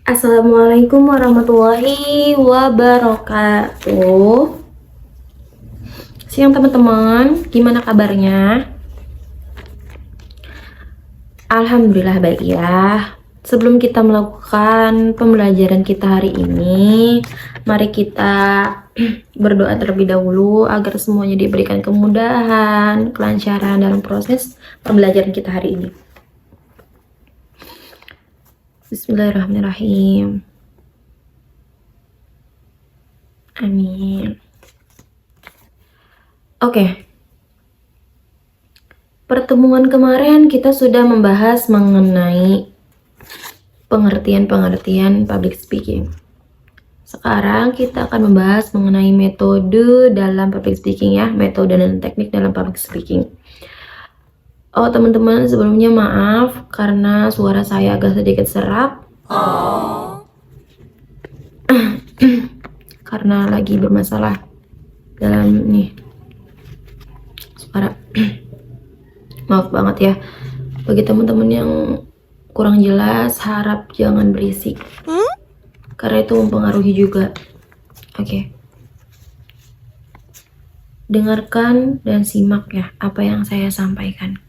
Assalamualaikum warahmatullahi wabarakatuh. Siang teman-teman, gimana kabarnya? Alhamdulillah baik ya. Sebelum kita melakukan pembelajaran kita hari ini, mari kita berdoa terlebih dahulu agar semuanya diberikan kemudahan, kelancaran dalam proses pembelajaran kita hari ini. Bismillahirrahmanirrahim. Amin. Oke. Pertemuan kemarin kita sudah membahas mengenai pengertian-pengertian public speaking. Sekarang kita akan membahas mengenai metode dalam public speaking ya, metode dan teknik dalam public speaking. Oh teman-teman, sebelumnya maaf karena suara saya agak sedikit serak. Karena lagi bermasalah dalam nih suara. Maaf banget ya. Bagi teman-teman yang kurang jelas, harap jangan berisik. Karena itu mempengaruhi juga. Oke. Dengarkan dan simak ya apa yang saya sampaikan.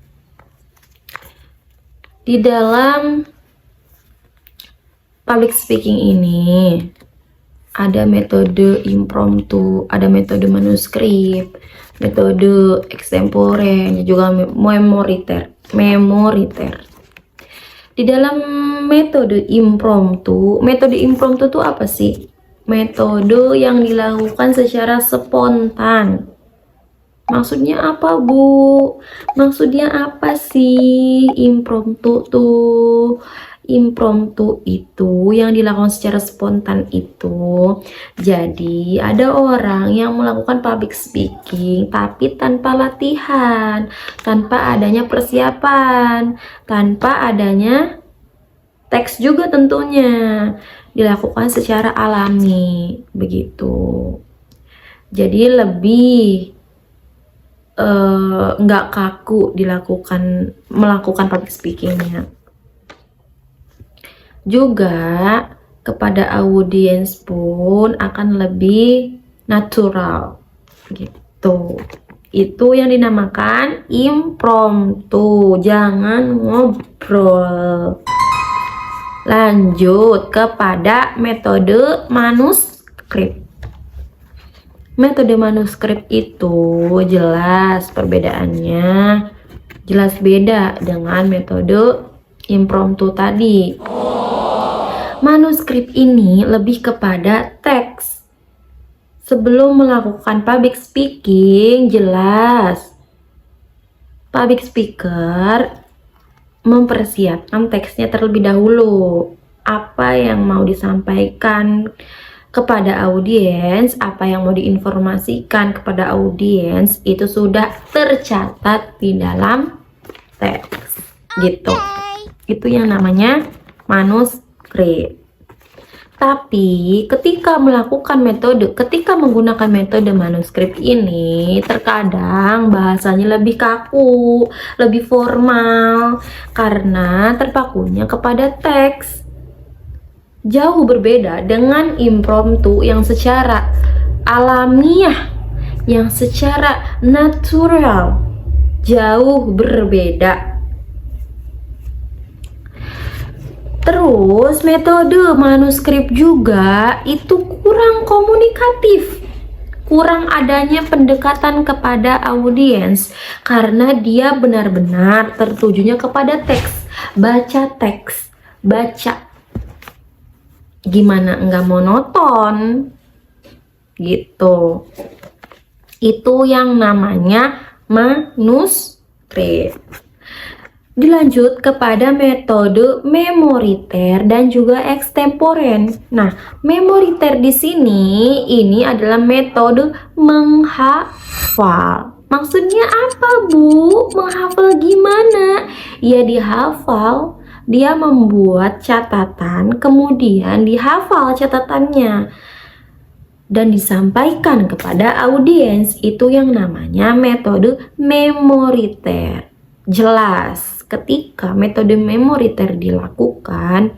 Di dalam public speaking ini ada metode impromptu, ada metode manuskrip, metode extempore, juga memoriter. Di dalam metode impromptu itu apa sih? Metode yang dilakukan secara spontan. Maksudnya apa, Bu? Maksudnya apa sih impromptu tuh? Impromptu itu yang dilakukan secara spontan itu. Jadi ada orang yang melakukan public speaking tapi tanpa latihan, tanpa adanya persiapan, tanpa adanya teks juga tentunya. Dilakukan secara alami begitu. Jadi lebih nggak kaku melakukan public speakingnya. Juga kepada audiens pun akan lebih natural gitu. Itu yang dinamakan impromptu. Jangan ngobrol. Lanjut kepada metode manuskrip. Metode manuskrip itu jelas perbedaannya, jelas beda dengan metode impromptu tadi. Manuskrip ini lebih kepada teks. Sebelum melakukan public speaking, jelas public speaker mempersiapkan teksnya terlebih dahulu. Apa yang mau disampaikan kepada audiens, apa yang mau diinformasikan kepada audiens itu sudah tercatat di dalam teks gitu. Itu yang namanya manuskrip. Tapi ketika menggunakan metode manuskrip ini, terkadang bahasanya lebih kaku, lebih formal karena terpakunya kepada teks. Jauh berbeda dengan impromptu yang secara alamiah, yang secara natural, jauh berbeda. Terus metode manuskrip juga itu kurang komunikatif, kurang adanya pendekatan kepada audiens karena dia benar-benar tertujunya kepada teks, baca. Gimana enggak monoton gitu. Itu yang namanya manuskrip. Dilanjut kepada metode memoriter dan juga extemporen. Nah, memoriter di sini ini adalah metode menghafal. Maksudnya apa, Bu? Menghafal gimana? Ya dihafal. Dia membuat catatan, kemudian dihafal catatannya dan disampaikan kepada audiens. Itu yang namanya metode memoriter. Jelas, ketika metode memoriter dilakukan,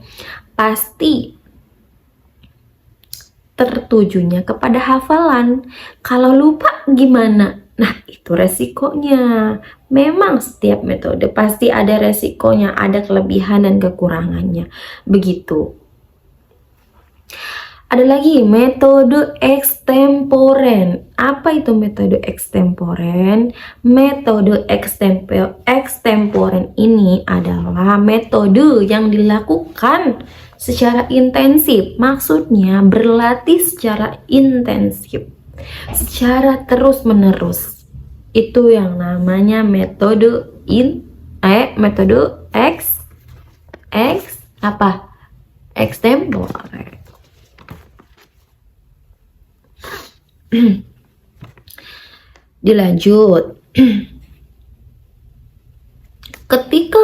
pasti tertujunya kepada hafalan. Kalau lupa gimana? Nah, itu resikonya. Memang setiap metode pasti ada resikonya, ada kelebihan dan kekurangannya. Begitu. Ada lagi metode extemporen. Apa itu metode extemporen? Metode extemporen ini adalah metode yang dilakukan secara intensif. Maksudnya berlatih secara intensif, secara terus-menerus. Itu yang namanya metode metode extemporen. Dilanjut. Ketika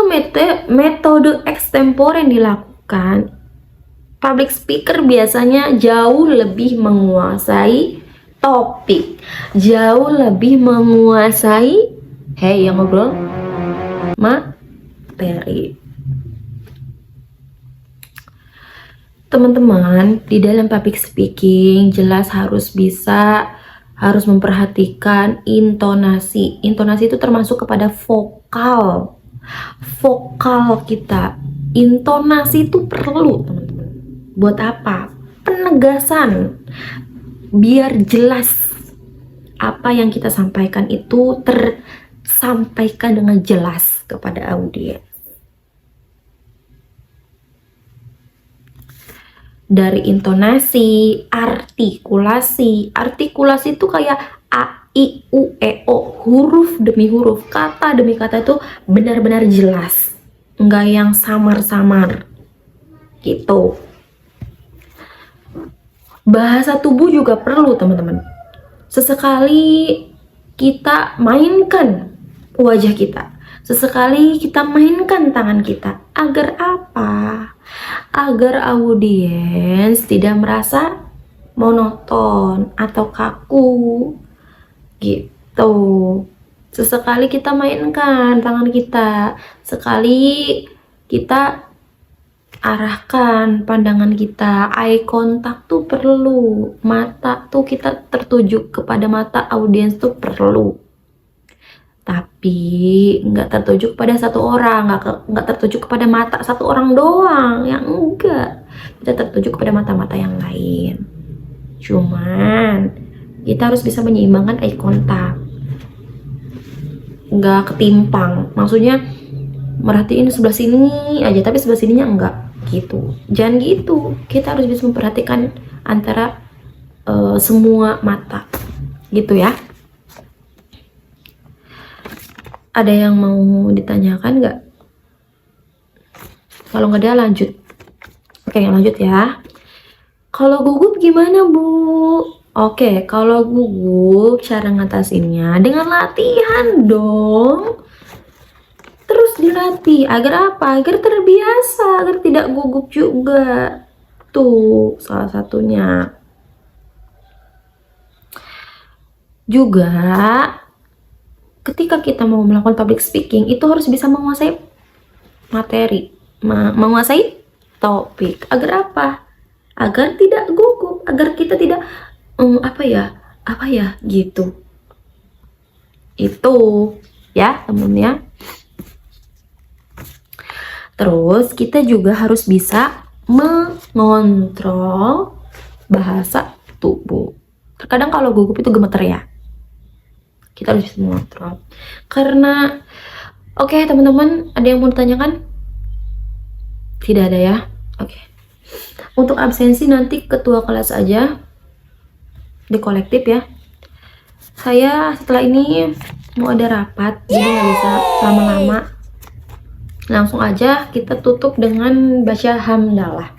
metode extemporen dilakukan, public speaker biasanya jauh lebih menguasai topik, jauh lebih menguasai yang ngobrol materi. Teman-teman, di dalam public speaking jelas harus memperhatikan intonasi. Intonasi itu termasuk kepada vokal kita. Intonasi itu perlu, teman-teman. Buat apa? Penegasan, biar jelas apa yang kita sampaikan itu tersampaikan dengan jelas kepada audiens. Dari intonasi, artikulasi itu kayak a, i, u, e, o, huruf demi huruf, kata demi kata itu benar-benar jelas, nggak yang samar-samar gitu. Bahasa tubuh juga perlu, teman-teman. Sesekali kita mainkan wajah kita, sesekali kita mainkan tangan kita. Agar apa? Agar audiens tidak merasa monoton atau kaku gitu. Sesekali kita mainkan tangan kita, sekali kita arahkan pandangan kita. Eye contact tuh perlu, mata tuh kita tertuju kepada mata audiens tuh perlu. Tapi nggak tertuju kepada satu orang, nggak tertuju kepada mata satu orang doang, yang enggak, kita tertuju kepada mata-mata yang lain. Cuman kita harus bisa menyeimbangkan eye contact, nggak ketimpang. Maksudnya merhatiin sebelah sini aja tapi sebelah sininya enggak gitu. Jangan gitu, kita harus bisa memperhatikan antara semua mata gitu ya. Ada yang mau ditanyakan nggak? Kalau nggak ada lanjut. Oke, lanjut ya. Kalau gugup gimana, Bu? Oke, kalau gugup cara ngatasinnya dengan latihan dong. Terus dilatih. Agar apa? Agar terbiasa, agar tidak gugup juga. Tuh, salah satunya. Juga ketika kita mau melakukan public speaking itu harus bisa menguasai materi, menguasai topik. Agar apa? Agar tidak gugup, agar kita tidak apa ya gitu. Itu ya temennya. Terus kita juga harus bisa mengontrol bahasa tubuh. Terkadang kalau gugup itu gemeter ya. Kita harus bisa mengontrol. Karena oke, teman-teman, ada yang mau ditanyakan? Tidak ada ya? Oke. Untuk absensi nanti ketua kelas aja di kolektif ya. Saya setelah ini mau ada rapat, jadi nggak bisa lama-lama. Langsung aja kita tutup dengan baca hamdalah.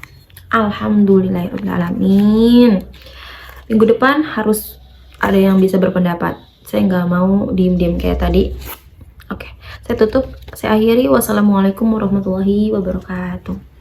Alhamdulillahirrahmanirrahim. Minggu depan harus ada yang bisa berpendapat. Saya nggak mau diem-diem kayak tadi. Oke, saya tutup, saya akhiri. Wassalamualaikum warahmatullahi wabarakatuh.